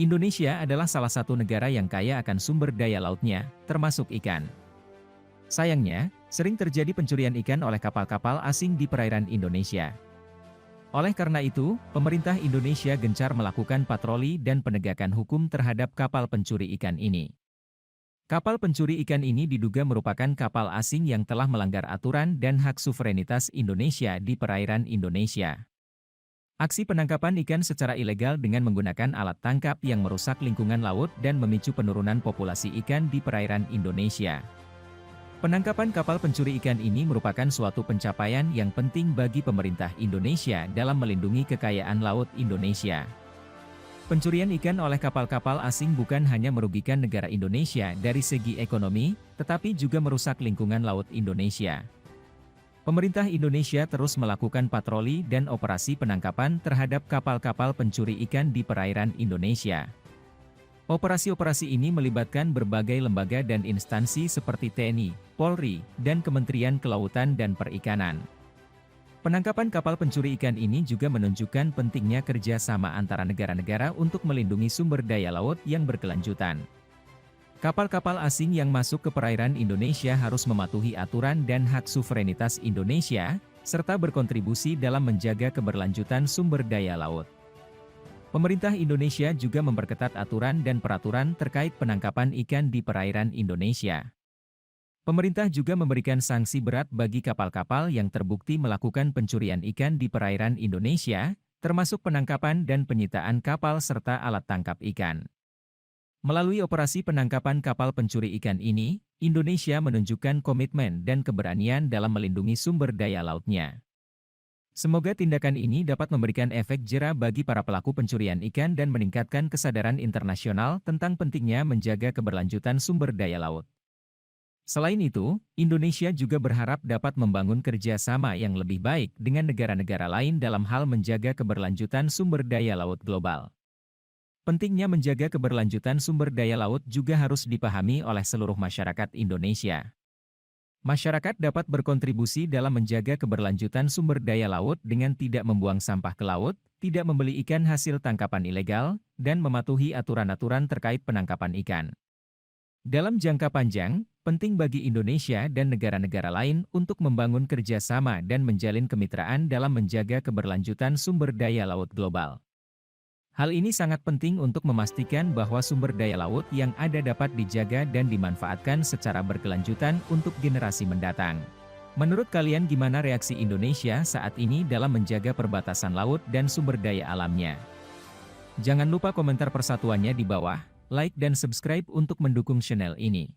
Indonesia adalah salah satu negara yang kaya akan sumber daya lautnya, termasuk ikan. Sayangnya, sering terjadi pencurian ikan oleh kapal-kapal asing di perairan Indonesia. Oleh karena itu, pemerintah Indonesia gencar melakukan patroli dan penegakan hukum terhadap kapal pencuri ikan ini. Kapal pencuri ikan ini diduga merupakan kapal asing yang telah melanggar aturan dan hak suverenitas Indonesia di perairan Indonesia. Aksi penangkapan ikan secara ilegal dengan menggunakan alat tangkap yang merusak lingkungan laut dan memicu penurunan populasi ikan di perairan Indonesia. Penangkapan kapal pencuri ikan ini merupakan suatu pencapaian yang penting bagi pemerintah Indonesia dalam melindungi kekayaan laut Indonesia. Pencurian ikan oleh kapal-kapal asing bukan hanya merugikan negara Indonesia dari segi ekonomi, tetapi juga merusak lingkungan laut Indonesia. Pemerintah Indonesia terus melakukan patroli dan operasi penangkapan terhadap kapal-kapal pencuri ikan di perairan Indonesia. Operasi-operasi ini melibatkan berbagai lembaga dan instansi seperti TNI, Polri, dan Kementerian Kelautan dan Perikanan. Penangkapan kapal pencuri ikan ini juga menunjukkan pentingnya kerjasama antara negara-negara untuk melindungi sumber daya laut yang berkelanjutan. Kapal-kapal asing yang masuk ke perairan Indonesia harus mematuhi aturan dan hak suverenitas Indonesia, serta berkontribusi dalam menjaga keberlanjutan sumber daya laut. Pemerintah Indonesia juga memperketat aturan dan peraturan terkait penangkapan ikan di perairan Indonesia. Pemerintah juga memberikan sanksi berat bagi kapal-kapal yang terbukti melakukan pencurian ikan di perairan Indonesia, termasuk penangkapan dan penyitaan kapal serta alat tangkap ikan. Melalui operasi penangkapan kapal pencuri ikan ini, Indonesia menunjukkan komitmen dan keberanian dalam melindungi sumber daya lautnya. Semoga tindakan ini dapat memberikan efek jera bagi para pelaku pencurian ikan dan meningkatkan kesadaran internasional tentang pentingnya menjaga keberlanjutan sumber daya laut. Selain itu, Indonesia juga berharap dapat membangun kerjasama yang lebih baik dengan negara-negara lain dalam hal menjaga keberlanjutan sumber daya laut global. Pentingnya menjaga keberlanjutan sumber daya laut juga harus dipahami oleh seluruh masyarakat Indonesia. Masyarakat dapat berkontribusi dalam menjaga keberlanjutan sumber daya laut dengan tidak membuang sampah ke laut, tidak membeli ikan hasil tangkapan ilegal, dan mematuhi aturan-aturan terkait penangkapan ikan. Dalam jangka panjang, penting bagi Indonesia dan negara-negara lain untuk membangun kerjasama dan menjalin kemitraan dalam menjaga keberlanjutan sumber daya laut global. Hal ini sangat penting untuk memastikan bahwa sumber daya laut yang ada dapat dijaga dan dimanfaatkan secara berkelanjutan untuk generasi mendatang. Menurut kalian gimana reaksi Indonesia saat ini dalam menjaga perbatasan laut dan sumber daya alamnya? Jangan lupa komentar persatuannya di bawah, like dan subscribe untuk mendukung channel ini.